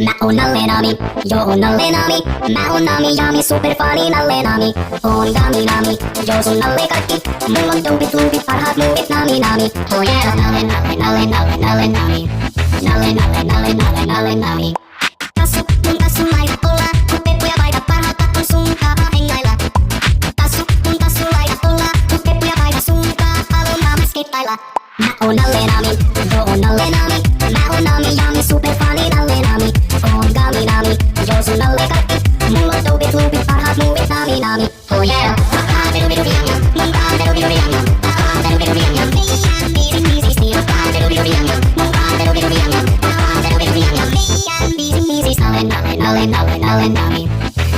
Mä oon Nalle Nami, joo oon Nalle Nami. Mä oon Nami Jami, superfani Nalle Nami. Oon Gami Nami, joo sun Nalle kaikki. Mulla on tumpit parhaat muuvit Nami Nami. Oh yeah, Nalle Nalle Nalle Nalle Nalle Nami. Nalle Nalle Nalle Nalle Nalle Nami. Tassu, mun tassu laita olla, kun peppuja paita parhaat on sunkaan hengailla. Tassu, mun tassu laita olla, kun peppuja paita sunkaan haluaa skeittailla. Mä oon Nalle Nami, joo oon Nalle Nami. Mä oon Nami Jami, superfani Nalle Nami. Oon Gami Nami, joo sun Nalle kaikki. Mulla on tumpit parhaat muuvit Nami Nami. Oh yeah, mun Nalle Nalle Nalle Nami.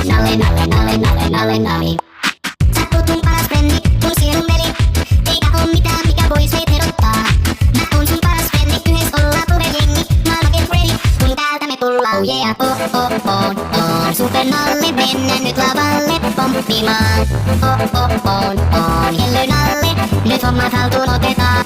Nalle Nalle Nalle Nalle Nalle Nami. Sä oot mun paras frendi, mun sielun veli. Eikä oo mitään mikä vois meitä erottaa. Mä oon sun paras frendi, yhdessä ollaan puhejengi. Maailma get ready, kun täältä me tullaan. Oh yeah, on super Nalle, mennään nyt lavalle pomppimaan. On Hellö Nalle, nyt hommat haltuun otetaan.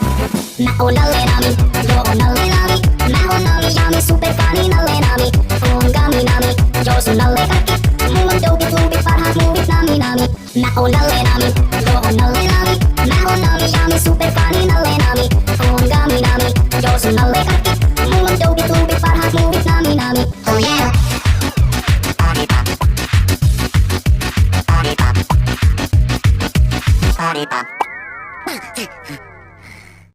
Mä oon Nalle Nami, joo oon Nalle Nami. Mä oon Nami Jami, superfani Nalle Nami. Oon Gami Nami, joo sun Nalle kaikki. Mulla on tumpit parhaat muuvit Nami Nami. Mä oon Nalle Nami, joo oon Nalle